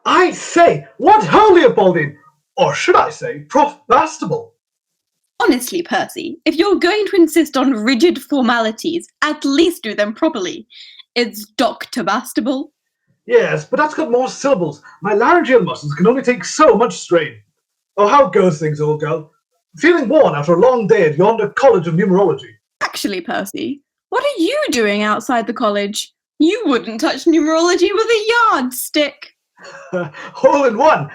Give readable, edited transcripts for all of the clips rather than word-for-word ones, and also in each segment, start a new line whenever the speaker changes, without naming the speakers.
I say, what ho, Leopoldine! Or should I say, Prof. Bastable?
Honestly, Percy, if you're going to insist on rigid formalities, at least do them properly. It's Dr. Bastable.
Yes, but that's got more syllables. My laryngeal muscles can only take so much strain. Oh, how goes things, old girl? Feeling worn after a long day at yonder College of Numerology.
Actually, Percy, what are you doing outside the college? You wouldn't touch numerology with a yardstick.
Hole in one.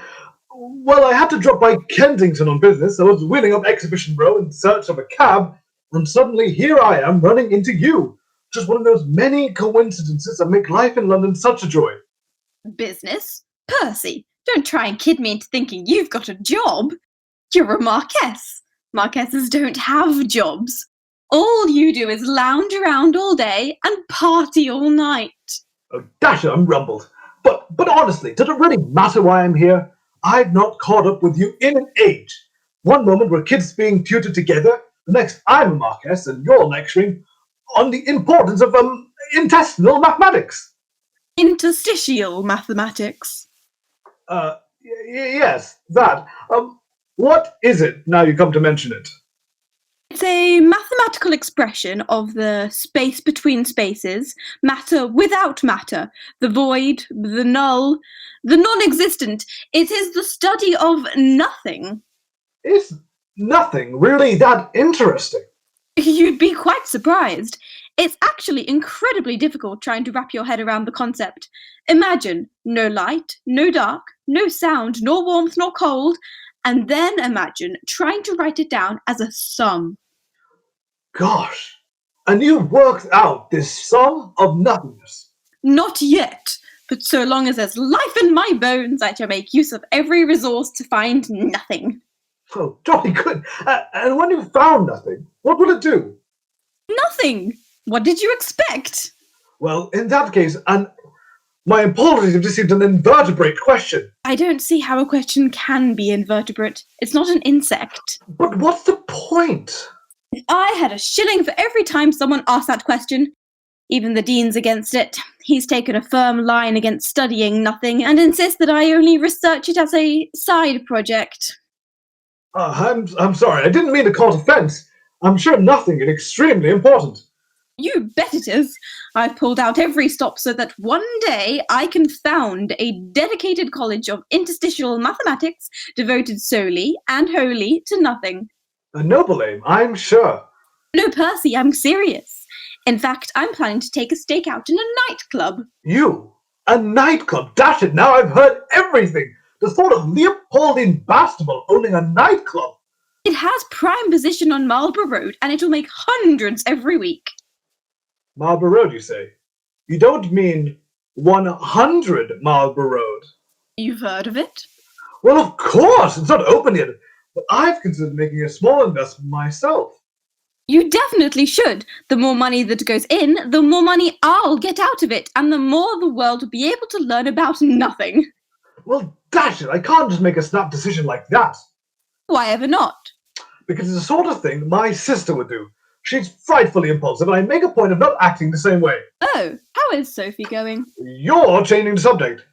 Well, I had to drop by Kensington on business. I was wheeling up Exhibition Row in search of a cab, and suddenly here I am running into you. Just one of those many coincidences that make life in London such a joy.
Business? Percy, don't try and kid me into thinking you've got a job. You're a marquess. Marquesses don't have jobs. All you do is lounge around all day and party all night.
Oh, dash it, I'm rumbled. But honestly, does it really matter why I'm here? I've not caught up with you in an age. One moment we're kids being tutored together, the next I'm a marquess and you're lecturing on the importance of intestinal mathematics.
Interstitial mathematics.
Yes, that. What is it, now you come to mention it?
It's a mathematical expression of the space between spaces, matter without matter, the void, the null, the non-existent. It is the study of nothing.
Is nothing really that interesting?
You'd be quite surprised. It's actually incredibly difficult trying to wrap your head around the concept. Imagine no light, no dark, no sound, nor warmth, nor cold, and then imagine trying to write it down as a sum.
Gosh, and you worked out this sum of nothingness.
Not yet, but so long as there's life in my bones, I shall make use of every resource to find nothing.
Oh, jolly good. And when you found nothing, what will it do?
Nothing! What did you expect?
Well, in that case, and my apologies have received an invertebrate question.
I don't see how a question can be invertebrate. It's not an insect.
But what's the point?
If I had a shilling for every time someone asked that question. Even the dean's against it. He's taken a firm line against studying nothing and insists that I only research it as a side project.
I'm sorry, I didn't mean to cause offence. I'm sure nothing is extremely important.
You bet it is. I've pulled out every stop so that one day I can found a dedicated college of interstitial mathematics devoted solely and wholly to nothing.
A noble aim, I'm sure.
No, Percy, I'm serious. In fact, I'm planning to take a stake out in a nightclub.
You? A nightclub? Dash it, now I've heard everything. The thought of Leopoldine Bastable owning a nightclub.
It has prime position on Marlborough Road, and it'll make hundreds every week.
Marlborough Road, you say? You don't mean 100 Marlborough Road?
You've heard of it?
Well, of course, it's not open yet, but I've considered making a small investment myself.
You definitely should. The more money that goes in, the more money I'll get out of it, and the more the world will be able to learn about nothing.
Well, dash it, I can't just make a snap decision like that.
Why ever not?
Because it's the sort of thing my sister would do. She's frightfully impulsive, and I make a point of not acting the same way.
Oh, how is Sophie going?
You're changing the subject.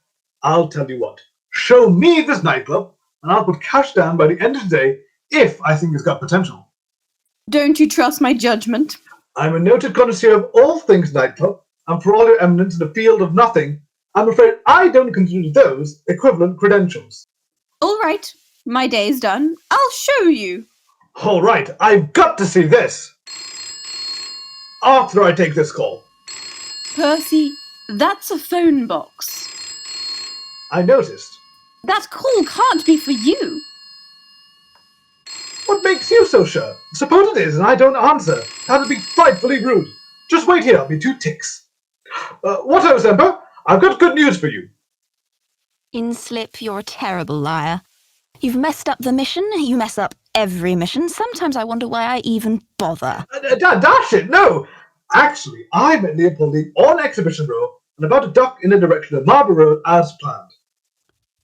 I'll tell you what. Show me this nightclub, and I'll put cash down by the end of the day if I think it's got potential.
Don't you trust my judgment?
I'm a noted connoisseur of all things nightclub, and for all your eminence in the field of nothing, I'm afraid I don't consider those equivalent credentials.
All right, my day's done. I'll show you.
All right, I've got to see this. After I take this call.
Percy, that's a phone box.
I noticed.
That call can't be for you.
What makes you so sure? Suppose it is and I don't answer. That'd be frightfully rude. Just wait here, I'll be 2 ticks. What ho, Semper? I've got good news for you.
Inslip, you're a terrible liar. You've messed up the mission, you mess up every mission. Sometimes I wonder why I even bother.
Dash it, no! Actually, I met Leopoldine on Exhibition Row and about to duck in the direction of Marlborough Road as planned.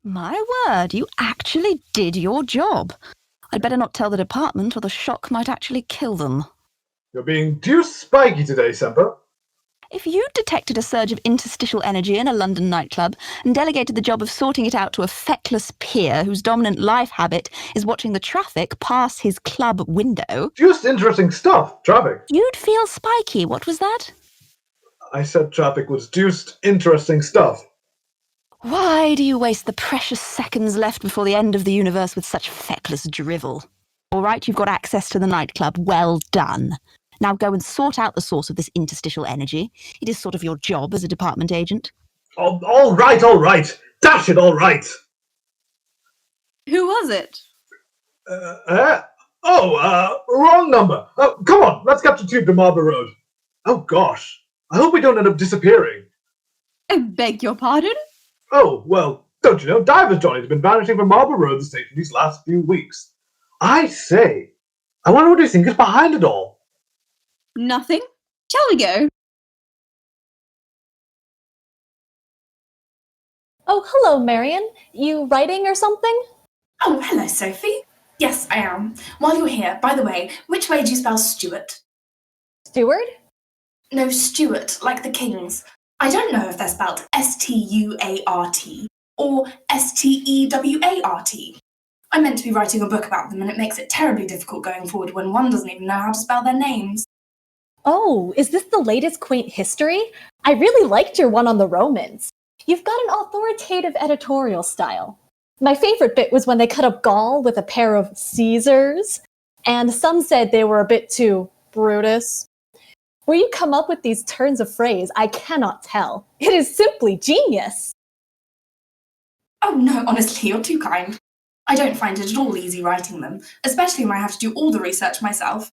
My word, you actually did your job. I'd better not tell the department or the shock might actually kill them.
You're being deuced spiky today, Semper.
If you detected a surge of interstitial energy in a London nightclub and delegated the job of sorting it out to a feckless peer whose dominant life habit is watching the traffic pass his club window...
Just interesting stuff, traffic.
You'd feel spiky. What was that?
I said traffic was just interesting stuff.
Why do you waste the precious seconds left before the end of the universe with such feckless drivel? All right, you've got access to the nightclub. Well done. Now go and sort out the source of this interstitial energy. It is sort of your job as a department agent.
All right. Dash it, all right.
Who was it?
Wrong number. Come on, let's get the tube to Marlborough Road. Oh gosh, I hope we don't end up disappearing.
I beg your pardon?
Oh, well, don't you know, Divers Johnny's been vanishing from Marlborough Road station these last few weeks. I say, I wonder what you think is behind it all.
Nothing. Shall we go?
Oh, hello, Marion. You writing or something?
Oh, hello, Sophie. Yes, I am. While you're here, by the way, which way do you spell Stuart?
Steward?
No, Stuart, like the Kings. I don't know if they're spelled S-T-U-A-R-T or S-T-E-W-A-R-T. I meant to be writing a book about them, and it makes it terribly difficult going forward when one doesn't even know how to spell their names.
Oh, is this the latest quaint history? I really liked your one on the Romans. You've got an authoritative editorial style. My favorite bit was when they cut up Gaul with a pair of Caesars, and some said they were a bit too Brutus. Where you come up with these turns of phrase, I cannot tell. It is simply genius.
Oh no, honestly, you're too kind. I don't find it at all easy writing them, especially when I have to do all the research myself.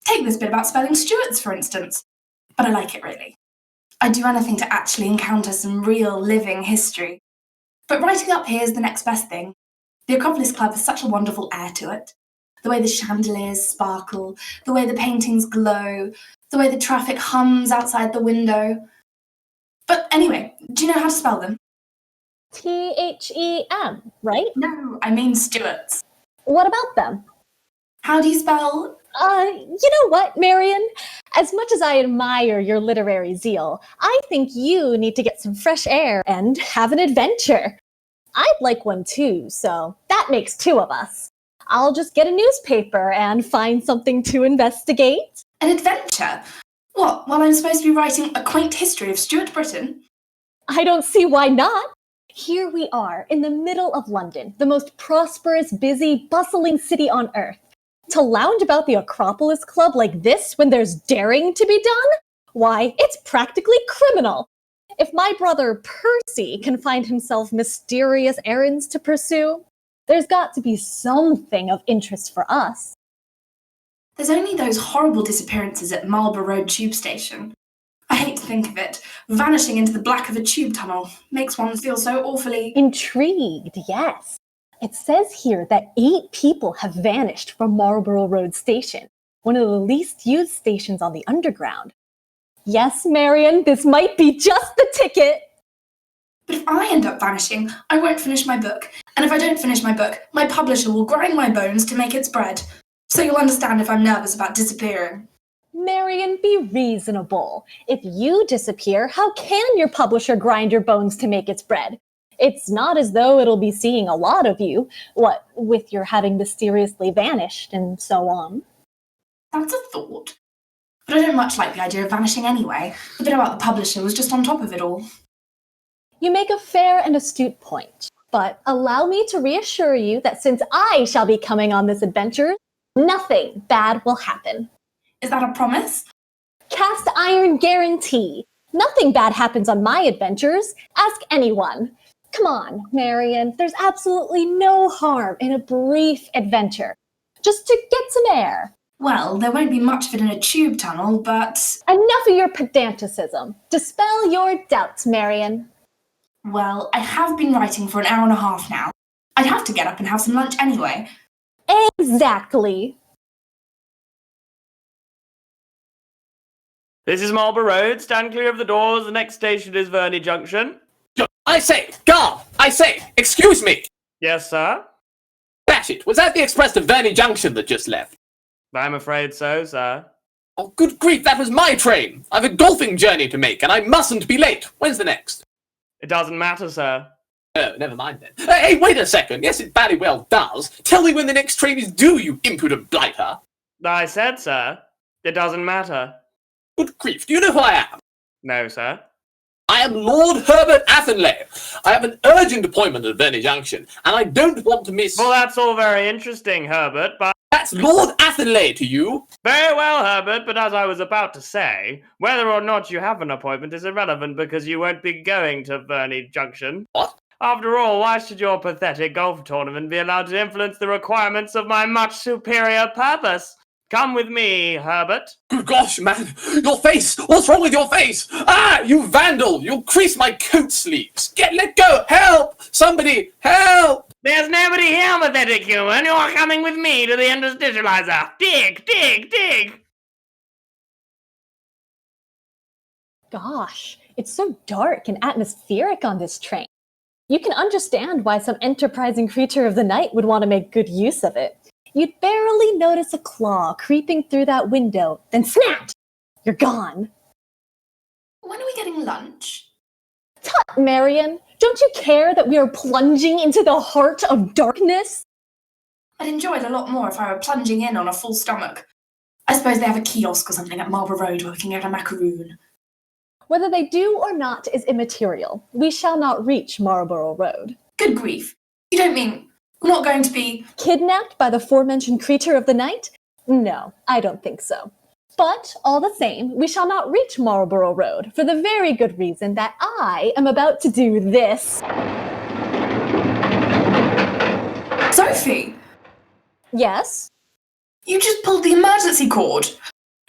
Take this bit about spelling Stuarts, for instance. But I like it, really. I'd do anything to actually encounter some real, living history. But writing up here is the next best thing. The Acropolis Club has such a wonderful air to it. The way the chandeliers sparkle, the way the paintings glow, the way the traffic hums outside the window. But anyway, do you know how to spell them?
T-H-E-M, right?
No, I mean Stuarts.
What about them?
How do you spell?
You know what, Marion? As much as I admire your literary zeal, I think you need to get some fresh air and have an adventure. I'd like one too, so that makes two of us. I'll just get a newspaper and find something to investigate.
An adventure? What, while I'm supposed to be writing a quaint history of Stuart Britain?
I don't see why not. Here we are in the middle of London, the most prosperous, busy, bustling city on earth. To lounge about the Acropolis Club like this when there's daring to be done? Why, it's practically criminal. If my brother Percy can find himself mysterious errands to pursue, there's got to be something of interest for us.
There's only those horrible disappearances at Marlborough Road tube station. I hate to think of it. Vanishing into the black of a tube tunnel makes one feel so awfully...
Intrigued, yes. It says here that 8 people have vanished from Marlborough Road Station, one of the least used stations on the Underground. Yes, Marion, this might be just the ticket.
But if I end up vanishing, I won't finish my book. And if I don't finish my book, my publisher will grind my bones to make its bread. So you'll understand if I'm nervous about disappearing.
Marion, be reasonable. If you disappear, how can your publisher grind your bones to make its bread? It's not as though it'll be seeing a lot of you, what with your having mysteriously vanished and so on.
That's a thought. But I don't much like the idea of vanishing anyway. The bit about the publisher was just on top of it all.
You make a fair and astute point, but allow me to reassure you that since I shall be coming on this adventure, nothing bad will happen.
Is that a promise?
Cast iron guarantee. Nothing bad happens on my adventures. Ask anyone. Come on, Marion. There's absolutely no harm in a brief adventure. Just to get some air.
Well, there won't be much of it in a tube tunnel, but...
Enough of your pedanticism. Dispel your doubts, Marion.
Well, I have been writing for an hour and a half now. I'd have to get up and have some lunch anyway.
Exactly.
This is Marlborough Road. Stand clear of the doors. The next station is Verney Junction.
I say, guard! I say, excuse me!
Yes, sir?
Dash it, was that the express to Verney Junction that just left?
I'm afraid so, sir.
Oh, good grief, that was my train! I've a golfing journey to make, and I mustn't be late. When's the next?
It doesn't matter, sir.
Oh, never mind then. Hey, wait a second. Yes, it very well does. Tell me when the next train is due, you impudent blighter.
I said, sir, it doesn't matter.
Good grief, do you know who I am?
No, sir.
I am Lord Herbert Athenley. I have an urgent appointment at Verney Junction, and I don't want to miss...
Well, that's all very interesting, Herbert, but...
That's Lord Athenley to you.
Very well, Herbert, but as I was about to say, whether or not you have an appointment is irrelevant because you won't be going to Verney Junction.
What?
After all, why should your pathetic golf tournament be allowed to influence the requirements of my much superior purpose? Come with me, Herbert.
Good gosh, man. Your face! What's wrong with your face? Ah, you vandal! You'll crease my coat sleeves. Let go! Help! Somebody, help!
There's nobody here, pathetic human. You're coming with me to the interstitializer. Dig, dig, dig!
Gosh, it's so dark and atmospheric on this train. You can understand why some enterprising creature of the night would want to make good use of it. You'd barely notice a claw creeping through that window, then snap! You're gone.
When are we getting lunch?
Tut, Marion! Don't you care that we are plunging into the heart of darkness?
I'd enjoy it a lot more if I were plunging in on a full stomach. I suppose they have a kiosk or something at Marlborough Road working out a macaroon.
Whether they do or not is immaterial. We shall not reach Marlborough Road.
Good grief. You don't mean we're not going to be...
Kidnapped by the aforementioned creature of the night? No, I don't think so. But, all the same, we shall not reach Marlborough Road for the very good reason that I am about to do this.
Sophie!
Yes?
You just pulled the emergency cord.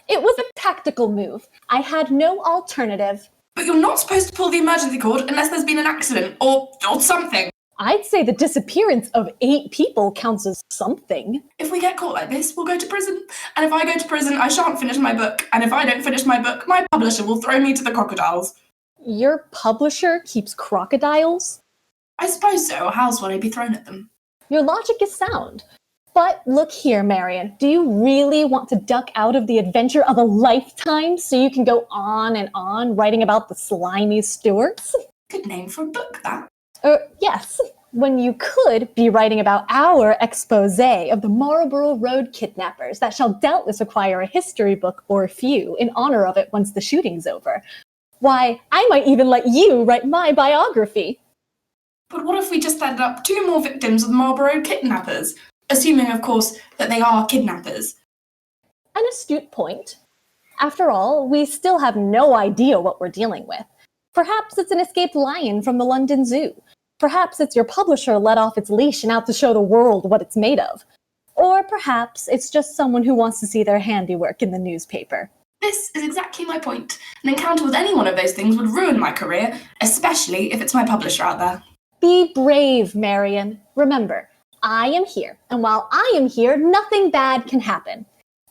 It was a tactical move. I had no alternative.
But you're not supposed to pull the emergency cord unless there's been an accident or something.
I'd say the disappearance of 8 people counts as something.
If we get caught like this, we'll go to prison. And if I go to prison, I shan't finish my book. And if I don't finish my book, my publisher will throw me to the crocodiles.
Your publisher keeps crocodiles?
I suppose so, or else would I be thrown at them?
Your logic is sound. But look here, Marion, do you really want to duck out of the adventure of a lifetime so you can go on and on writing about the slimy Stuarts?
Good name for a book, that.
Yes, when you could be writing about our expose of the Marlborough Road kidnappers that shall doubtless require a history book or a few in honor of it once the shooting's over. Why, I might even let you write my biography.
But what if we just added up 2 more victims of the Marlborough kidnappers? Assuming, of course, that they are kidnappers.
An astute point. After all, we still have no idea what we're dealing with. Perhaps it's an escaped lion from the London Zoo. Perhaps it's your publisher let off its leash and out to show the world what it's made of. Or perhaps it's just someone who wants to see their handiwork in the newspaper.
This is exactly my point. An encounter with any one of those things would ruin my career, especially if it's my publisher out there.
Be brave, Marion. Remember, I am here, and while I am here, nothing bad can happen.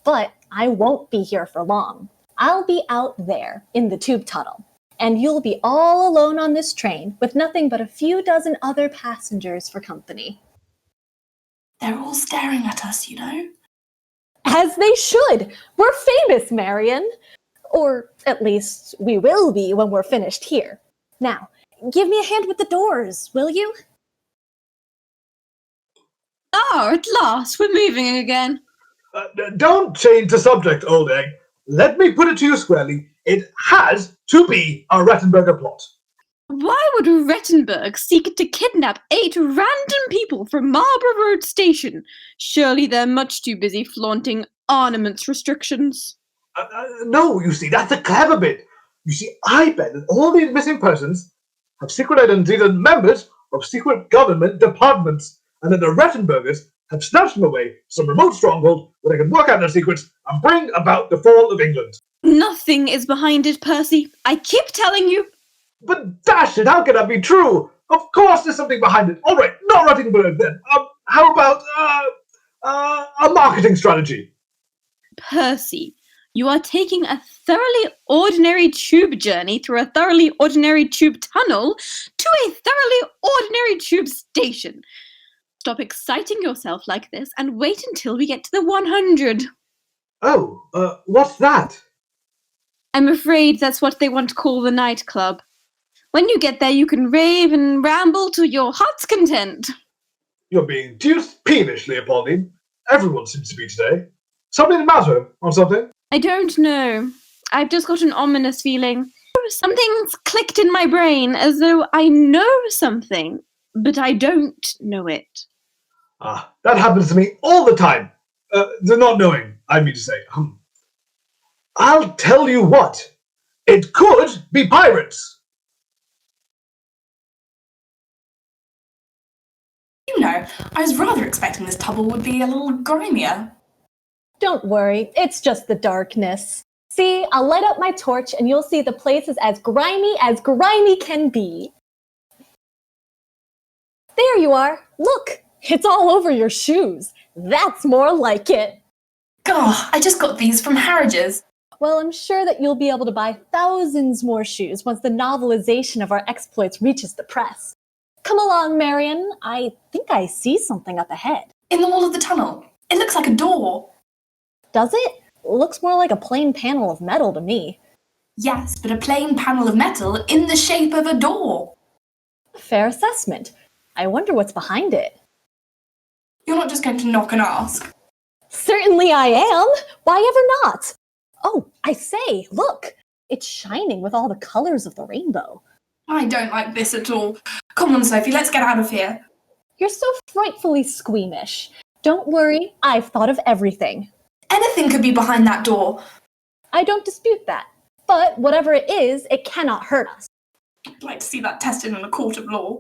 But I won't be here for long. I'll be out there in the tube tunnel. And you'll be all alone on this train with nothing but a few dozen other passengers for company.
They're all staring at us, you know?
As they should! We're famous, Marion! Or at least we will be when we're finished here. Now, give me a hand with the doors, will you?
Oh, at last, we're moving again.
Don't change the subject, old egg. Let me put it to you squarely. It has to be a Rattenberger plot.
Why would Rettenberg seek to kidnap 8 random people from Marlborough Road Station? Surely they're much too busy flaunting armaments restrictions.
No, you see, that's the clever bit. You see, I bet that all these missing persons have secret identities and members of secret government departments, and that the Rattenbergers have snatched them away to some remote stronghold where they can work out their secrets and bring about the fall of England.
Nothing is behind it, Percy. I keep telling you.
But dash it, how can that be true? Of course there's something behind it. All right, not Rattenberg then. How about a marketing strategy?
Percy, you are taking a thoroughly ordinary tube journey through a thoroughly ordinary tube tunnel to a thoroughly ordinary tube station. Stop exciting yourself like this and wait until we get to the 100.
Oh, what's that?
I'm afraid that's what they want to call the nightclub. When you get there, you can rave and ramble to your heart's content.
You're being deuced peevish, Leopoldine. Everyone seems to be today. Something the matter, or something?
I don't know. I've just got an ominous feeling. Something's clicked in my brain as though I know something, but I don't know it.
Ah, that happens to me all the time. The not knowing, I mean to say. I'll tell you what. It could be pirates.
You know, I was rather expecting this tubble would be a little grimier.
Don't worry, it's just the darkness. See, I'll light up my torch and you'll see the place is as grimy can be. There you are. Look, it's all over your shoes. That's more like it.
Gah, I just got these from Harridge's.
Well, I'm sure that you'll be able to buy thousands more shoes once the novelization of our exploits reaches the press. Come along, Marion. I think I see something up ahead.
In the wall of the tunnel. It looks like a door.
Does it? Looks more like a plain panel of metal to me.
Yes, but a plain panel of metal in the shape of a door.
Fair assessment. I wonder what's behind it.
You're not just going to knock and ask.
Certainly I am. Why ever not? Oh, I say, look. It's shining with all the colors of the rainbow.
I don't like this at all. Come on, Sophie, let's get out of here.
You're so frightfully squeamish. Don't worry, I've thought of everything.
Anything could be behind that door.
I don't dispute that. But whatever it is, it cannot hurt us.
I'd like to see that tested in a court of law.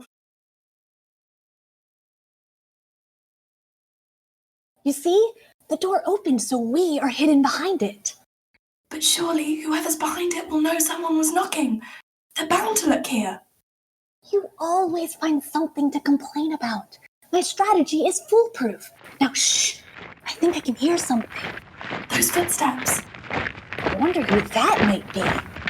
You see? The door opened, so we are hidden behind it.
But surely whoever's behind it will know someone was knocking. They're bound to look here.
You always find something to complain about. My strategy is foolproof. Now, shh. I think I can hear something.
Those footsteps.
I wonder who that might be.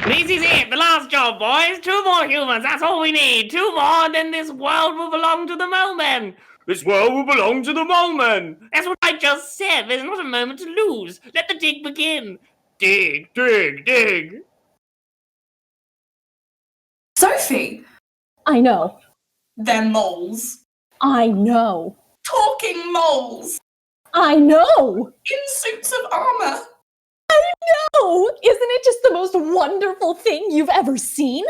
This is it, the last job, boys. 2 more humans, that's all we need. 2 more, and then this world will belong to the moment. This world will belong to the moment. That's what I just said. There's not a moment to lose. Let the dig begin. Dig, dig, dig.
Sophie!
I know.
They're moles.
I know.
Talking moles.
I know.
In suits of armour.
Oh, isn't it just the most wonderful thing you've ever seen?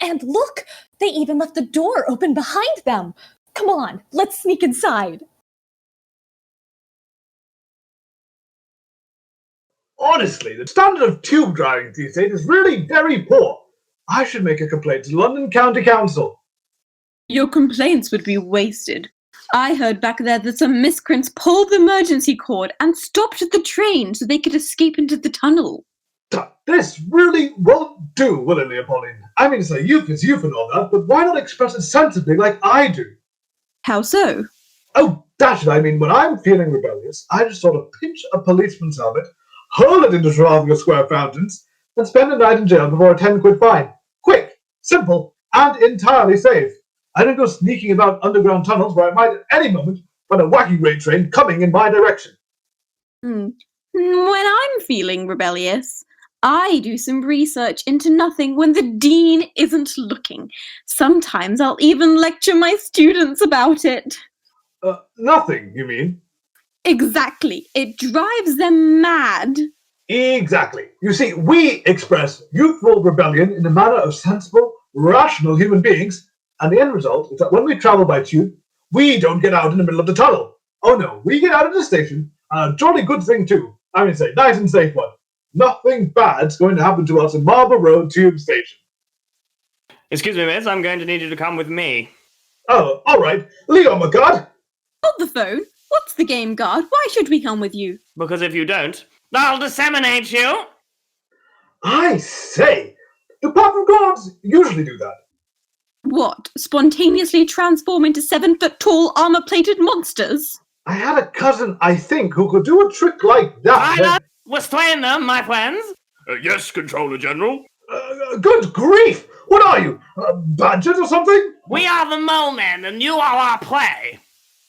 And look, they even left the door open behind them. Come on, let's sneak inside.
Honestly, the standard of tube driving these days is really very poor. I should make a complaint to London County Council.
Your complaints would be wasted. I heard back there that some miscreants pulled the emergency cord and stopped the train so they could escape into the tunnel.
This really won't do, will it, Leopoldine? I mean to say, youth is youth and all that, but why not express it sensibly like I do?
How so?
Oh, dash it, I mean, when I'm feeling rebellious, I just sort of pinch a policeman's helmet, hurl it into Trafalgar Square fountains, and spend a night in jail before a 10-quid fine. Quick, simple, and entirely safe. I don't go sneaking about underground tunnels where I might at any moment find a wacky rail train coming in my direction.
When I'm feeling rebellious, I do some research into nothing when the dean isn't looking. Sometimes I'll even lecture my students about it.
Nothing, you mean?
Exactly. It drives them mad.
Exactly. You see, we express youthful rebellion in the manner of sensible, rational human beings, and the end result is that when we travel by tube, we don't get out in the middle of the tunnel. Oh no, we get out of the station, and a jolly good thing too. I mean, say, nice and safe one. Nothing bad's going to happen to us in Marlborough Tube Station.
Excuse me, miss, I'm going to need you to come with me.
Oh, all right. Leon, my god.
Hold the phone. What's the game, guard? Why should we come with you?
Because if you don't, I'll disseminate you.
I say, the Purple Guards usually do that.
What? Spontaneously transform into 7-foot-tall armor-plated monsters?
I had a cousin, I think, who could do a trick like that.
Silence! Restrain them, my friends.
Yes, Controller General.
Good grief! What are you? Badgers or something?
We are the mole men, and you are our prey.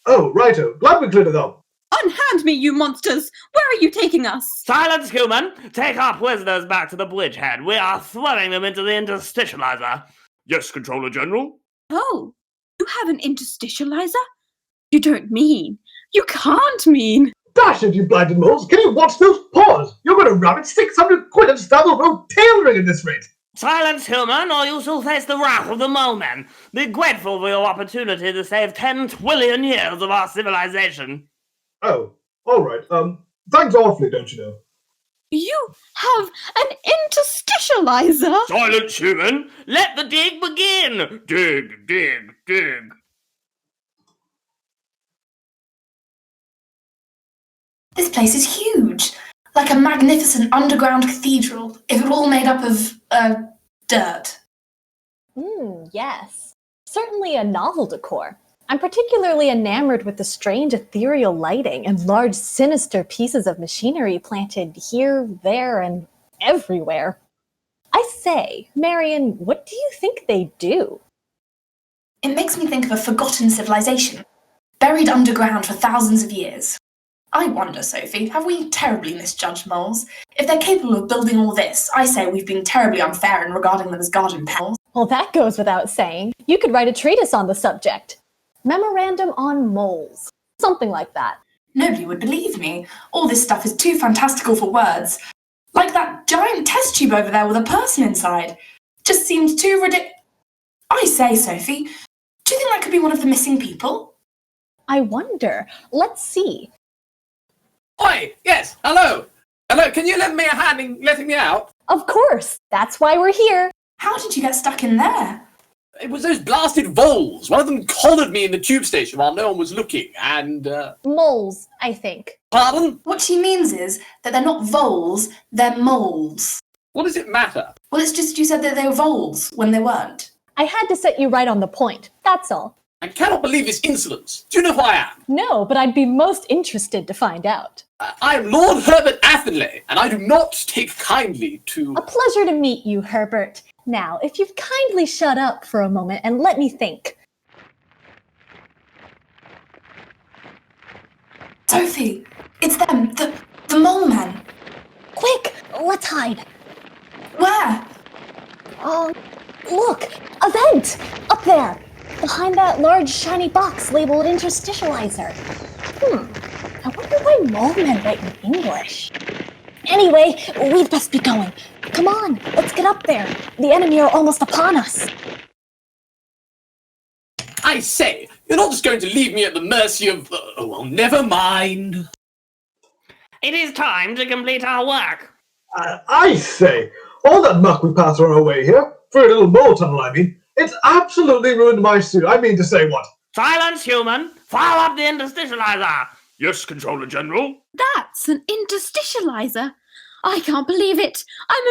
Oh, righto. Glad we cleared it up.
Unhand me, you monsters! Where are you taking us?
Silence, human! Take our prisoners back to the bridgehead. We are throwing them into the interstitializer.
Yes, Controller General.
Oh, you have an interstitializer? You don't mean. You can't mean.
Dash it, you blinded moles! Can you watch those paws? You're going to rabbit 600 quid and start the road tailoring at this rate!
Silence, human, or you shall face the wrath of the mole men. Be grateful for your opportunity to save 10 trillion years of our civilization.
Oh, alright, thanks awfully, don't you know?
You have an interstitializer?
Silence, human.
Let the dig begin!
Dig, dig, dig.
This place is huge, like a magnificent underground cathedral, if it were all made up of, dirt.
Yes. Certainly a novel decor. I'm particularly enamored with the strange ethereal lighting and large sinister pieces of machinery planted here, there, and everywhere. I say, Marion, what do you think they do?
It makes me think of a forgotten civilization, buried underground for thousands of years. I wonder, Sophie, have we terribly misjudged moles? If they're capable of building all this, I say we've been terribly unfair in regarding them as garden pals.
Well, that goes without saying. You could write a treatise on the subject. Memorandum on moles. Something like that.
Nobody would believe me. All this stuff is too fantastical for words. Like that giant test tube over there with a person inside. Just seemed too ridiculous. I say, Sophie, do you think that could be one of the missing people?
I wonder. Let's see.
Oi, yes, hello. Hello, can you lend me a hand in letting me out?
Of course. That's why we're here.
How did you get stuck in there?
It was those blasted voles. One of them collared me in the tube station while no one was looking, and,
Moles, I think.
Pardon?
What she means is that they're not voles, they're moles.
What does it matter?
Well, it's just you said that they were voles when they weren't.
I had to set you right on the point. That's all.
I cannot believe this insolence. Do you know who I am?
No, but I'd be most interested to find out.
I am Lord Herbert Athenley, and I do not take kindly to...
A pleasure to meet you, Herbert. Now, if you'd kindly shut up for a moment and let me think.
Sophie, it's them, the mole men.
Quick, let's hide.
Where?
Look, a vent! Up there! Behind that large shiny box labeled interstitializer. I wonder why mole men write in English. Anyway, we'd best be going. Come on, let's get up there. The enemy are almost upon us.
I say, you're not just going to leave me at the mercy of... oh, well, never mind.
It is time to complete our work.
I say, all that muck we passed on our way here, for a little mole tunnel, I mean, it's absolutely ruined my suit. I mean to say what?
Silence, human! Fire up the interstitializer!
Yes, Controller General.
That's an interstitializer. I can't believe it. I'm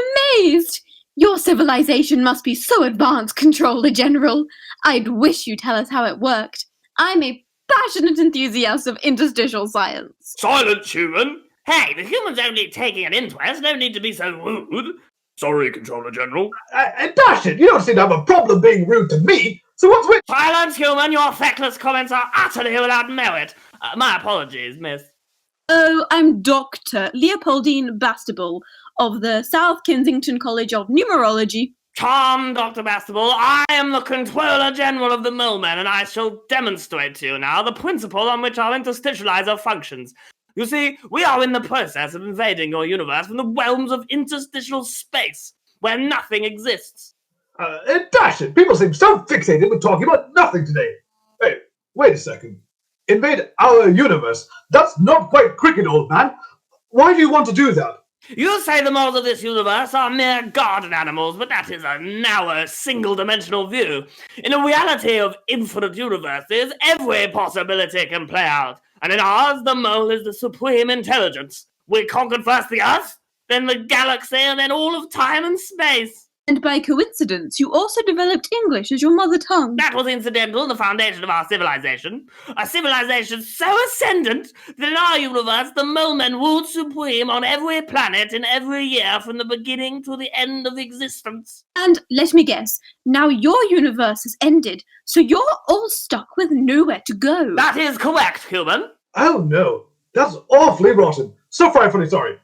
amazed. Your civilization must be so advanced, Controller General. I'd wish you'd tell us how it worked. I'm a passionate enthusiast of interstitial science.
Silence, human.
Hey, the human's only taking an interest. No need to be so rude.
Sorry, Controller General.
Dash it, you don't seem to have a problem being rude to me, so what's with...
Silence, human! Your feckless comments are utterly without merit. My apologies, miss.
Oh, I'm Dr. Leopoldine Bastable of the South Kensington College of Numerology.
Tom, Dr. Bastable, I am the Controller General of the Mole Men, and I shall demonstrate to you now the principle on which our interstitializer functions. You see, we are in the process of invading your universe from the realms of interstitial space, where nothing exists.
Dash it, people seem so fixated with talking about nothing today. Hey, wait a second. Invade our universe? That's not quite cricket, old man. Why do you want to do that?
You say the moles of this universe are mere garden animals, but that is a narrow, single-dimensional view. In a reality of infinite universes, every possibility can play out. And in ours, the mole is the supreme intelligence. We conquered first the Earth, then the galaxy, and then all of time and space.
And by coincidence, you also developed English as your mother tongue.
That was incidental in the foundation of our civilization. A civilization so ascendant that in our universe, the mole men ruled supreme on every planet in every year from the beginning to the end of existence.
And let me guess, now your universe has ended, so you're all stuck with nowhere to go.
That is correct, human.
Oh no. That's awfully rotten. So frightfully sorry.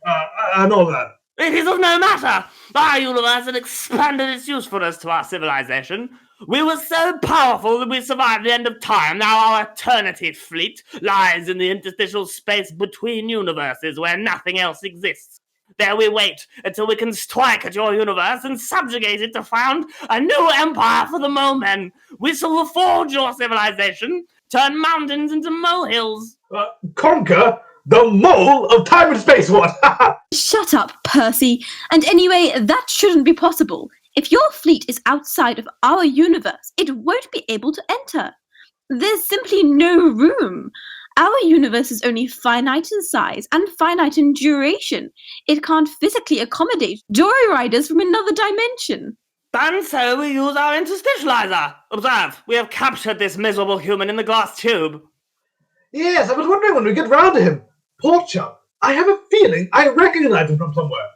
And all that.
It is of no matter. Our universe had expanded its usefulness to our civilization. We were so powerful that we survived the end of time. Now our eternity fleet lies in the interstitial space between universes where nothing else exists. There we wait until we can strike at your universe and subjugate it to found a new empire for the mole men. We shall reforge your civilization, turn mountains into molehills.
Conquer the mole of time and space, what?
Shut up, Percy. And anyway, that shouldn't be possible. If your fleet is outside of our universe, it won't be able to enter. There's simply no room. Our universe is only finite in size and finite in duration. It can't physically accommodate Joy Riders from another dimension.
And so we use our interstitializer. Observe, we have captured this miserable human in the glass tube.
Yes, I was wondering when we get round to him. Poor chap. I have a feeling I recognize him from somewhere.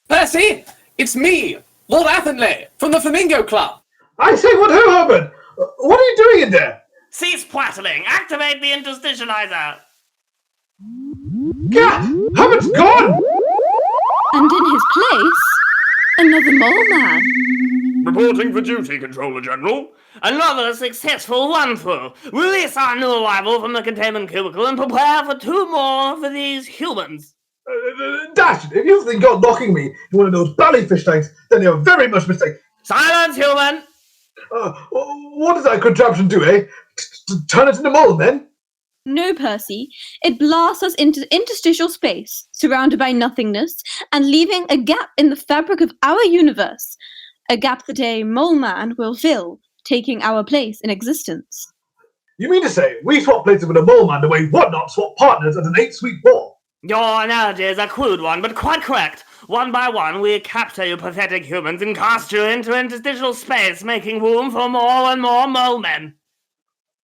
Percy, it's me, Lord Athenley, from the Flamingo Club.
I say, what ho, Herbert? What are you doing in there?
Cease prattling. Activate the interstitializer.
Gah! Herbert's gone!
And in his place, another mole man.
Reporting for duty, Controller General.
Another successful run-through. Release our new arrival from the containment cubicle and prepare for 2 more for these humans.
Dash it, if you think you're locking me in one of those ballyfish tanks, then you're very much mistaken.
Silence, human!
What does that contraption do, eh? Turn it into mold, then?
No, Percy. It blasts us into interstitial space, surrounded by nothingness, and leaving a gap in the fabric of our universe. A gap that a mole man will fill, taking our place in existence.
You mean to say we swap places with a mole man the way Whatnot swap partners at an 8-sweet ball?
Your analogy is a crude one, but quite correct. One by one, we capture you pathetic humans and cast you into interstitial space, making room for more and more mole men.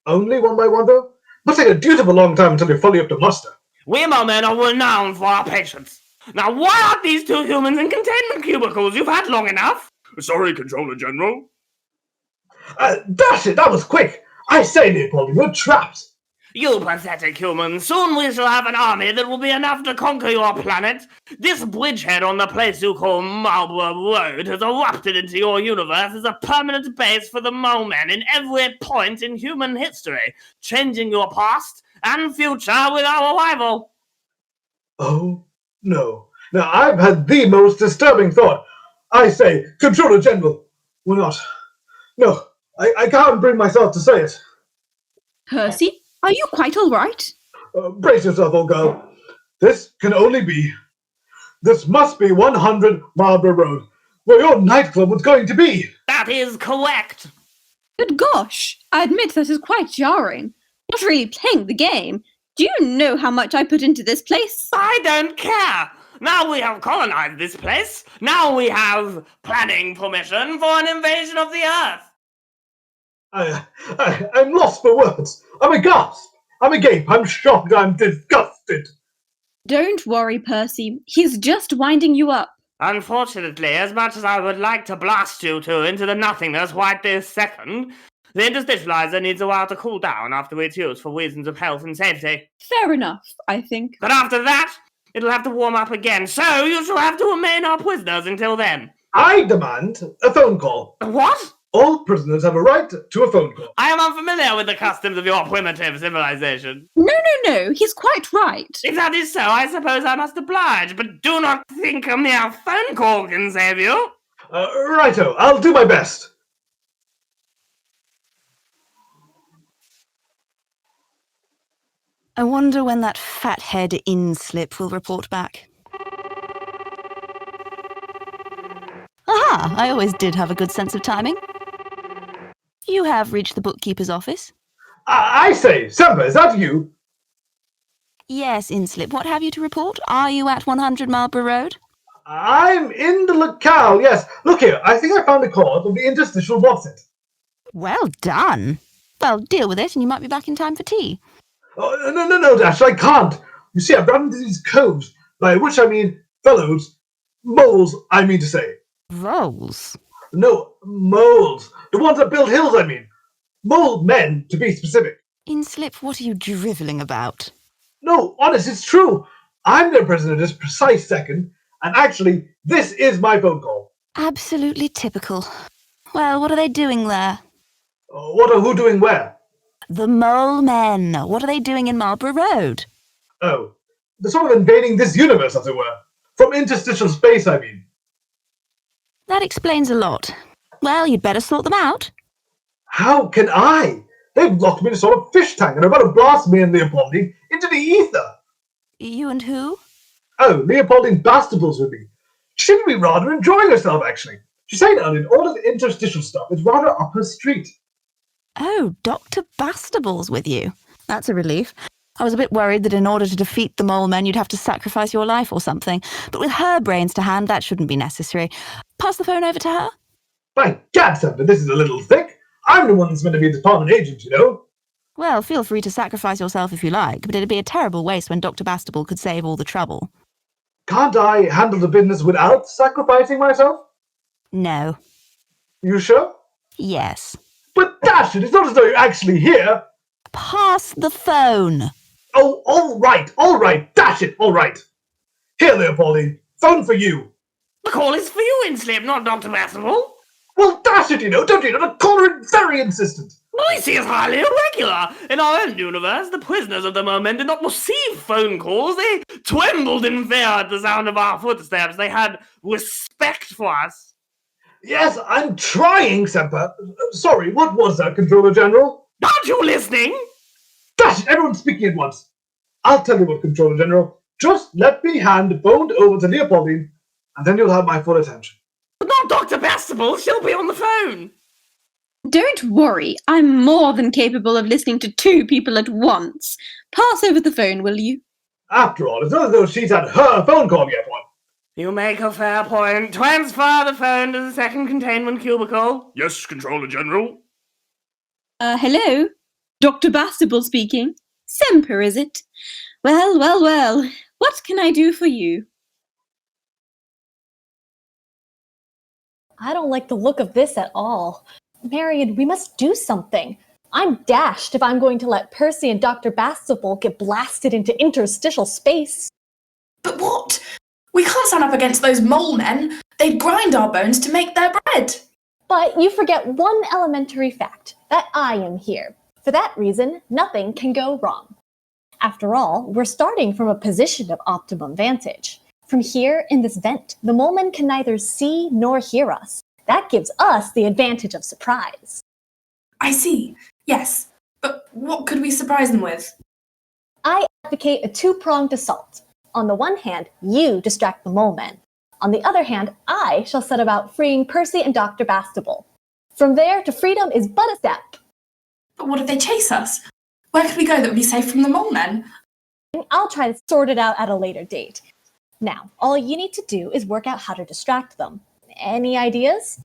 Only one by one, though? Must take a deuce of a long time until you're fully up to muster.
We mole men are renowned for our patience. Now, why aren't these 2 humans in containment cubicles? You've had long enough.
Sorry, Controller General.
Dash it, that was quick. I say, Leopold, we're trapped.
You pathetic humans, soon we shall have an army that will be enough to conquer your planet. This bridgehead on the place you call Marlborough Road has erupted into your universe as a permanent base for the mole men in every point in human history, changing your past and future with our arrival.
Oh, no. Now, I've had the most disturbing thought. I say, Controller General, we're not. No, I can't bring myself to say it.
Percy, are you quite all right?
Brace yourself, old girl. This can only be. This must be 100 Marlborough Road, where your nightclub was going to be.
That is correct.
Good gosh, I admit that is quite jarring. Not really playing the game. Do you know how much I put into this place?
I don't care. Now we have colonized this place. Now we have planning permission for an invasion of the Earth.
I'm lost for words. I'm aghast. I'm agape. I'm shocked. I'm disgusted.
Don't worry, Percy. He's just winding you up.
Unfortunately, as much as I would like to blast you two into the nothingness right this second, the interstitializer needs a while to cool down after it's used for reasons of health and safety.
Fair enough, I think.
But after that, it'll have to warm up again, so you shall have to remain our prisoners until then.
I demand a phone call.
What?
All prisoners have a right to a phone call.
I am unfamiliar with the customs of your primitive civilization.
No, he's quite right.
If that is so, I suppose I must oblige, but do not think a mere phone call can save you.
Righto, I'll do my best.
I wonder when that fathead Inslip will report back. Aha! I always did have a good sense of timing. You have reached the bookkeeper's office.
I say, Semper, is that you?
Yes, Inslip. What have you to report? Are you at 100 Marlborough Road?
I'm in the locale, yes. Look here, I think I found a cord of the interstitial what's-it.
Well done. Well, deal with it and you might be back in time for tea.
Oh, no, Dash, I can't. You see, I've run into these coves, by which I mean fellows, moles, I mean to say.
Rolls?
No, moles. The ones that build hills, I mean. Mole men, to be specific.
Inslip, what are you drivelling about?
No, honest, it's true. I'm their president this precise second, and actually, this is my phone call.
Absolutely typical. Well, what are they doing there?
What are who doing where?
The Mole Men. What are they doing in Marlborough Road?
Oh, they're sort of invading this universe, as it were. From interstitial space, I mean.
That explains a lot. Well, you'd better sort them out.
How can I? They've locked me in a sort of fish tank and are about to blast me and Leopoldine into the ether.
You and who?
Oh, Leopoldine Bastable's with me. She seemed to be rather enjoying herself, actually. She said earlier all of the interstitial stuff is rather up her street.
Oh, Dr. Bastable's with you. That's a relief. I was a bit worried that in order to defeat the Mole Men, you'd have to sacrifice your life or something. But with her brains to hand, that shouldn't be necessary. Pass the phone over to her.
By gad, Santa, this is a little thick. I'm the one that's meant to be a department agent, you know.
Well, feel free to sacrifice yourself if you like, but it'd be a terrible waste when Dr. Bastable could save all the trouble.
Can't I handle the business without sacrificing myself?
No.
You sure?
Yes.
But dash it, it's not as though you're actually here.
Pass the phone.
Oh, all right, dash it, all right. Here, Leopoldine, phone for you.
The call is for you, Inslip, not Dr. Bastable.
Well, dash it, don't you know, the caller is very insistent.
I see is highly irregular. In our own universe, the prisoners of the moment did not receive phone calls. They trembled in fear at the sound of our footsteps. They had respect for us.
Yes, I'm trying, Semper. Sorry, what was that, Controller General?
Aren't you listening?
Dash it, everyone's speaking at once. I'll tell you what, Controller General. Just let me hand the phone over to Leopoldine, and then you'll have my full attention.
But not Dr. Bastable. She'll be on the phone.
Don't worry, I'm more than capable of listening to two people at once. Pass over the phone, will you?
After all, it's not as though she's had her phone call yet, one.
You make a fair point. Transfer the phone to the second containment cubicle.
Yes, Controller General.
Hello? Dr. Bastable speaking. Semper, is it? Well. What can I do for you?
I don't like the look of this at all. Marion, we must do something. I'm dashed if I'm going to let Percy and Dr. Bastable get blasted into interstitial space.
But what? We can't stand up against those mole men. They'd grind our bones to make their bread.
But you forget one elementary fact, that I am here. For that reason, nothing can go wrong. After all, we're starting from a position of optimum vantage. From here, in this vent, the mole men can neither see nor hear us. That gives us the advantage of surprise.
I see. Yes. But what could we surprise them with?
I advocate a two-pronged assault. On the one hand, you distract the mole men. On the other hand, I shall set about freeing Percy and Dr. Bastable. From there to freedom is but a step.
But what if they chase us? Where could we go that would be safe from the mole men?
I'll try to sort it out at a later date. Now, all you need to do is work out how to distract them. Any ideas?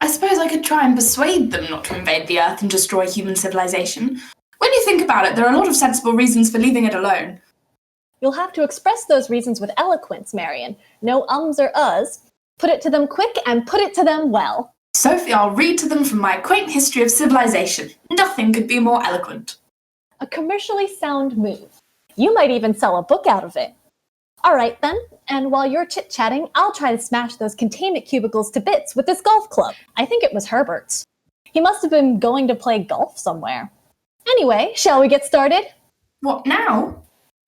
I suppose I could try and persuade them not to invade the Earth and destroy human civilization. When you think about it, there are a lot of sensible reasons for leaving it alone.
You'll have to express those reasons with eloquence, Marion. No ums or uhs. Put it to them quick and put it to them well.
Sophie, I'll read to them from my quaint history of civilization. Nothing could be more eloquent.
A commercially sound move. You might even sell a book out of it. All right, then. And while you're chit-chatting, I'll try to smash those containment cubicles to bits with this golf club. I think it was Herbert's. He must have been going to play golf somewhere. Anyway, shall we get started?
What now?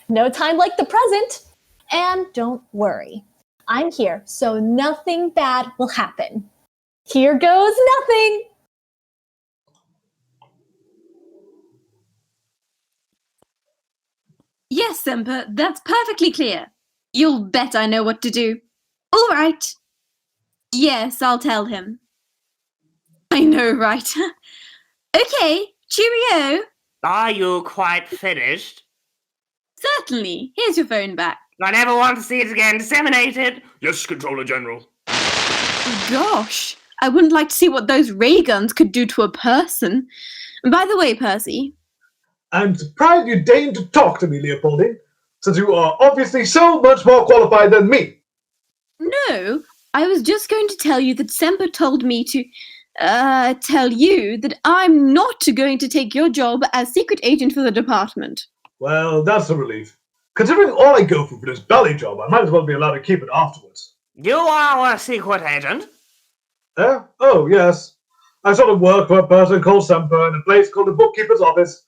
No time like the present. And don't worry. I'm here, so nothing bad will happen. Here goes nothing!
Yes, Semper, that's perfectly clear. You'll bet I know what to do. All right. Yes, I'll tell him. I know, right? Okay, cheerio.
Are you quite finished?
Certainly. Here's your phone back.
I never want to see it again. Disseminate it.
Yes, Controller General.
Gosh, I wouldn't like to see what those ray guns could do to a person. And by the way, Percy.
I'm surprised you deigned to talk to me, Leopoldine, since you are obviously so much more qualified than me.
No, I was just going to tell you that Semper told me to... tell you that I'm not going to take your job as secret agent for the department.
Well, that's a relief. Considering all I go through for this belly job, I might as well be allowed to keep it afterwards.
You are a secret agent?
Oh, yes. I sort of work for a person called Semper in a place called the bookkeeper's office.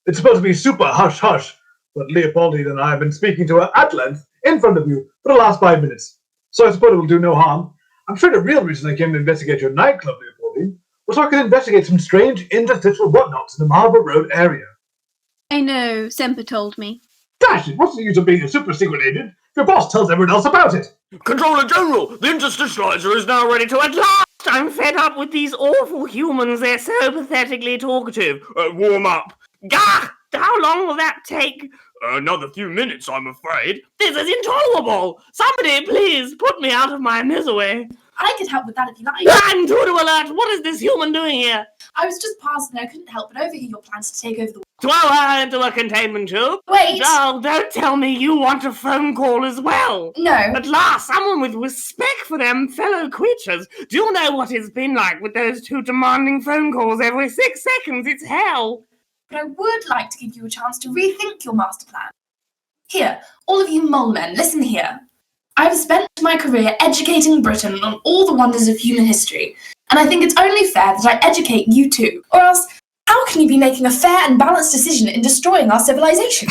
It's supposed to be super hush-hush, but Leopoldine and I have been speaking to her at length in front of you for the last 5 minutes, so I suppose it will do no harm. I'm sure the real reason I came to investigate your nightclub, Leopoldine, was so I could investigate some strange interstitial whatnots in the Marlborough Road area.
I know, Semper told me.
Dash it, what's the use of being a super secret agent if your boss tells everyone else about it?
Controller General, the interstitializer is now ready to at last! I'm fed up with these awful humans, they're so pathetically talkative. Warm up. Gah! How long will that take?
Another few minutes, I'm afraid.
This is intolerable! Somebody please put me out of my misery.
I could help with that if you like.
I'm Intruder alert! What is this human doing here?
I was just passing and I couldn't help but overhear your plans to take over the...
Throw her into a containment tube?
Wait!
Oh, don't tell me you want a phone call as well.
No.
At last, someone with respect for them fellow creatures. Do you know what it's been like with those two demanding phone calls every 6 seconds? It's hell.
But I would like to give you a chance to rethink your master plan. Here, all of you mole men, listen here. I've spent my career educating Britain on all the wonders of human history, and I think it's only fair that I educate you too, or else how can you be making a fair and balanced decision in destroying our civilization?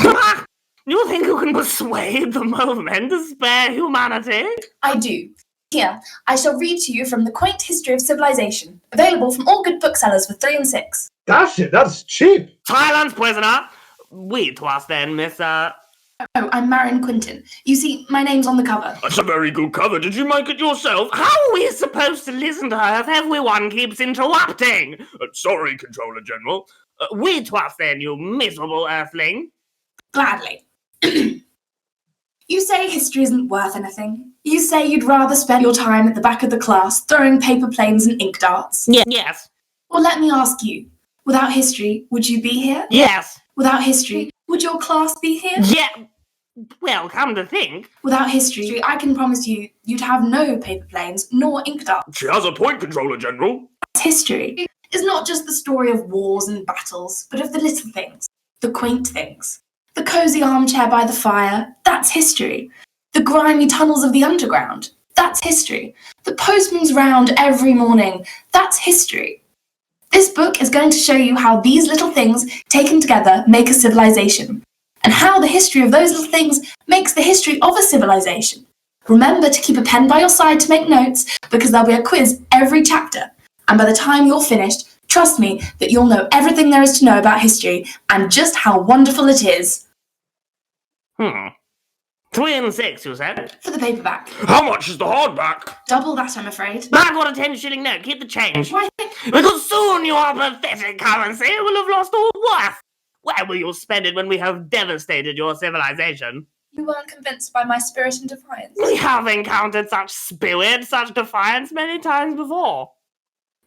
You think you can persuade the mole men to spare humanity?
I do. Here, I shall read to you from The Quaint History of Civilization, available from all good booksellers for 3 and 6.
Dash it, that's cheap.
Silence, prisoner. Read to us then, Miss,
Oh, I'm Marion Quinton. You see, my name's on the cover.
That's a very good cover. Did you make it yourself?
How are we supposed to listen to her if everyone keeps interrupting?
Sorry, Controller General.
Read to us then, you miserable earthling.
Gladly. You say history isn't worth anything. You say you'd rather spend your time at the back of the class throwing paper planes and ink darts.
Yes.
Well, let me ask you. Without history, would you be here?
Yes.
Without history, would your class be here?
Yeah. Well, come to think.
Without history, I can promise you, you'd have no paper planes nor ink darts.
She has a point, Controller General.
History is not just the story of wars and battles, but of the little things, the quaint things. The cosy armchair by the fire, that's history. The grimy tunnels of the underground, that's history. The postman's round every morning, that's history. This book is going to show you how these little things, taken together, make a civilization, and how the history of those little things makes the history of a civilization. Remember to keep a pen by your side to make notes, because there'll be a quiz every chapter, and by the time you're finished, trust me that you'll know everything there is to know about history, and just how wonderful it is.
3 and 6, you said?
For the paperback.
How much is the hardback?
Double that, I'm afraid.
I've got a 10-shilling note. Keep the change.
Why?
Because soon your pathetic currency will have lost all worth. Where will you spend it when we have devastated your civilization?
You weren't convinced by my spirit and defiance.
We have encountered such spirit, such defiance many times before.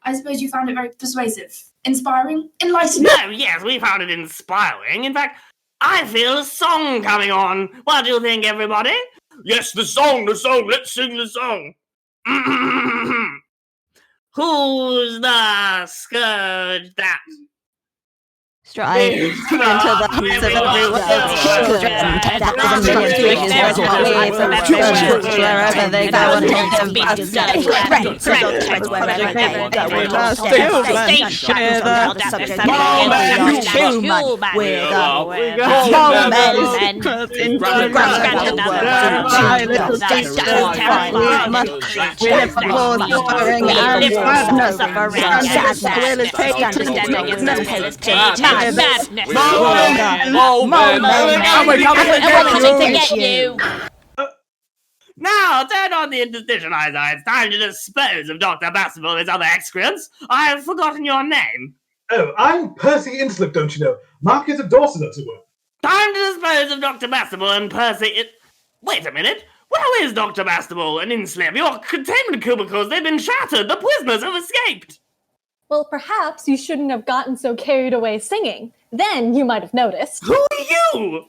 I suppose you found it very persuasive, inspiring, enlightening.
No, yes, we found it inspiring. In fact, I feel a song coming on. What do you think, everybody?
Yes, the song. Let's sing the song.
Who's the scourge that
Strive into the hearts of everyone. Wherever they go and
Now, turn on the interstitializer. It's time to dispose of Dr. Bastable and his other excrements. I have forgotten your name.
Oh, I'm Percy Inslip, don't you know? Marquis of Dorset, as it were.
Time to dispose of Dr. Bastable and Percy... Wait a minute. Where is Dr. Bastable and Inslip? Your containment cubicles, they've been shattered. The prisoners have escaped.
Well, perhaps you shouldn't have gotten so carried away singing. Then you might have noticed.
Who are you?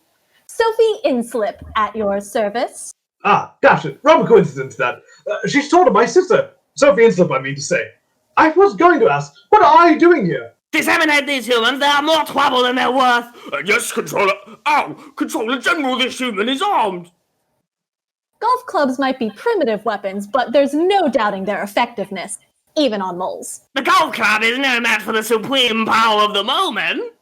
Sophie Inslip, at your service.
Ah, dash it. Rather coincidence, that. She's sort of my sister. Sophie Inslip, I mean to say. I was going to ask, what are you doing here?
Disseminate these humans, they are more trouble than they're worth.
Yes, Controller. Ow! Controller General, this human is armed.
Golf clubs might be primitive weapons, but there's no doubting their effectiveness, even on moles.
The golf club is no match for the supreme power of the moment.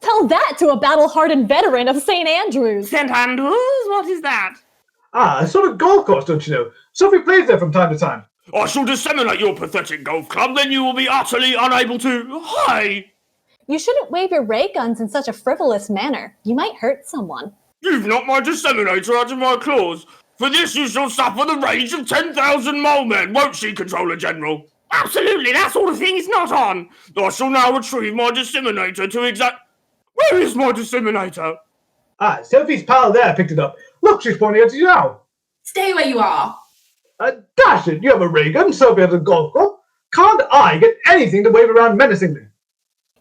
Tell that to a battle-hardened veteran of St. Andrews.
St. Andrews? What is that?
Ah, a sort of golf course, don't you know? Sophie plays there from time to time.
I shall disseminate your pathetic golf club, then you will be utterly unable to... Hi!
You shouldn't wave your ray guns in such a frivolous manner. You might hurt someone.
You've knocked my disseminator out of my claws. For this you shall suffer the rage of 10,000 mole men, won't she, Controller General?
Absolutely, that sort of thing is not on.
I shall now retrieve my disseminator to exact... Where is my disseminator?
Ah, Sophie's pal there picked it up. Look, she's pointing at you now.
Stay where you are.
Dash it, you have a ray gun, Sophie has a golf club. Can't I get anything to wave around menacingly?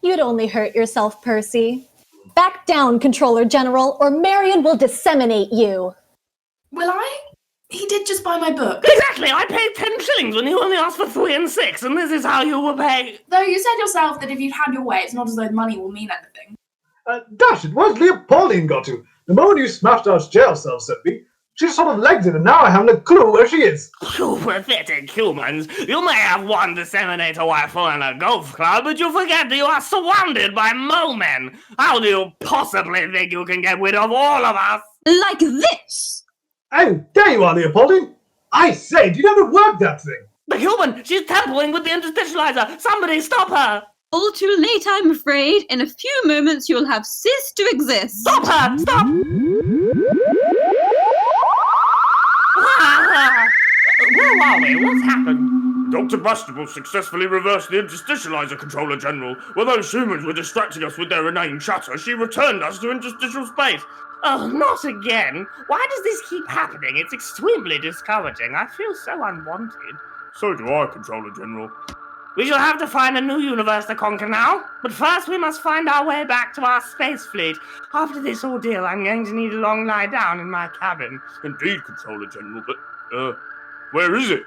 You'd only hurt yourself, Percy. Back down, Controller General, or Marion will disseminate you.
Will I? He did just buy my book.
Exactly, I paid 10 shillings when you only asked for 3 and 6, and this is how you were paid.
Though you said yourself that if you'd had your way, it's not as though the money will mean anything.
Dash it, where's Leopoldine got to? The moment you smashed our jail cell, Sophie, she sort of legged it, and now I haven't a clue where she is.
You pathetic humans. You may have one disseminator rifle and a golf club, but you forget that you are surrounded by mole men. How do you possibly think you can get rid of all of us?
Like this!
Oh, there you are, Leopoldine. I say, do you know how to work that thing?
The human! She's tampering with the interstitializer! Somebody stop her!
All too late, I'm afraid. In a few moments, you'll have ceased to exist.
Stop her! Stop! Where are we? What's happened?
Dr. Bastable successfully reversed the interstitializer, Controller General. While those humans were distracting us with their inane chatter, she returned us to interstitial space.
Oh, not again. Why does this keep happening? It's extremely discouraging. I feel so unwanted.
So do I, Controller General.
We shall have to find a new universe to conquer now, but first we must find our way back to our space fleet. After this ordeal, I'm going to need a long lie down in my cabin.
Indeed, Controller General, but, where is it?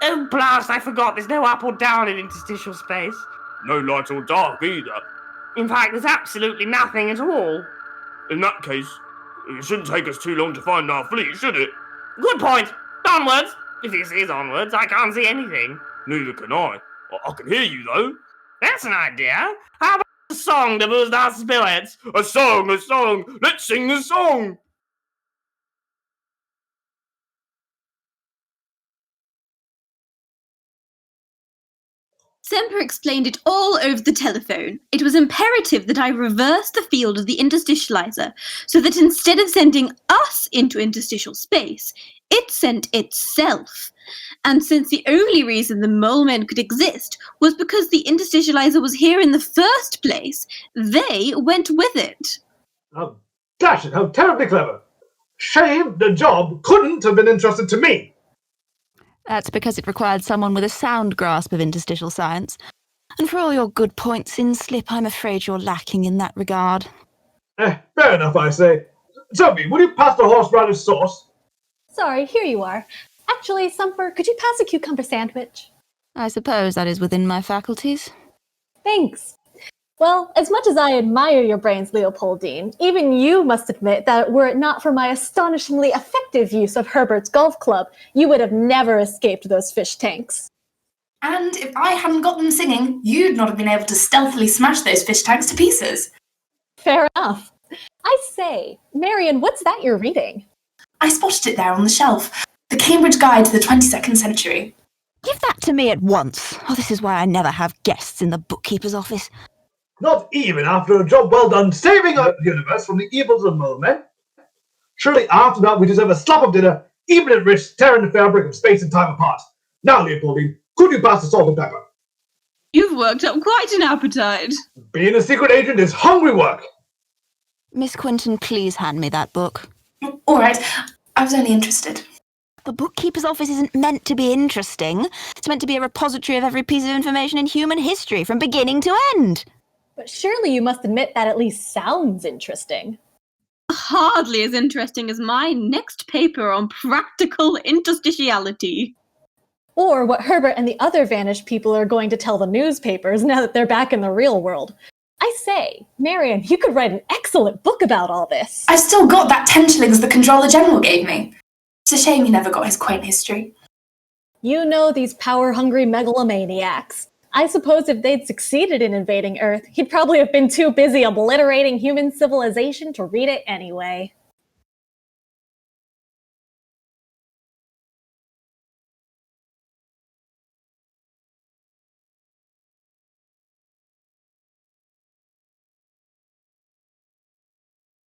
Oh, blast, I forgot there's no up or down in interstitial space.
No light or dark, either.
In fact, there's absolutely nothing at all.
In that case, it shouldn't take us too long to find our fleet, should it?
Good point. Onwards. If this is onwards, I can't see anything.
Neither can I. I can hear you, though.
That's an idea. How about a song to boost our spirits?
A song, a song. Let's sing a song.
Semper explained it all over the telephone. It was imperative that I reverse the field of the interstitializer so that instead of sending us into interstitial space, it sent itself. And since the only reason the mole men could exist was because the interstitializer was here in the first place, they went with it.
Oh, dash it, how terribly clever. Shame the job couldn't have been entrusted to me.
That's because it required someone with a sound grasp of interstitial science. And for all your good points in Slip, I'm afraid you're lacking in that regard.
Fair enough, I say. Sophie, will you pass the horseradish sauce?
Sorry, here you are. Actually, Semper, could you pass a cucumber sandwich?
I suppose that is within my faculties.
Thanks. Well, as much as I admire your brains, Leopoldine, even you must admit that were it not for my astonishingly effective use of Herbert's golf club, you would have never escaped those fish tanks.
And if I hadn't got them singing, you'd not have been able to stealthily smash those fish tanks to pieces.
Fair enough. I say, Marion, what's that you're reading?
I spotted it there on the shelf. The Cambridge Guide to the 22nd Century.
Give that to me at once. Oh, this is why I never have guests in the bookkeeper's office.
Not even after a job well done saving our universe from the evils of mole men. Surely after that we deserve a slap of dinner, even if it risks tearing the fabric of space and time apart. Now, Leopoldine, could you pass the salt and pepper?
You've worked up quite an appetite.
Being a secret agent is hungry work.
Miss Quinton, please hand me that book.
All right, I was only interested.
The bookkeeper's office isn't meant to be interesting. It's meant to be a repository of every piece of information in human history from beginning to end.
But surely you must admit that at least sounds interesting.
Hardly as interesting as my next paper on practical interstitiality.
Or what Herbert and the other vanished people are going to tell the newspapers now that they're back in the real world. I say, Marion, you could write an excellent book about all this.
I've still got that 10 shillings the Controller General gave me. It's a shame he never got his quaint history.
You know these power-hungry megalomaniacs. I suppose if they'd succeeded in invading Earth, he'd probably have been too busy obliterating human civilization to read it anyway.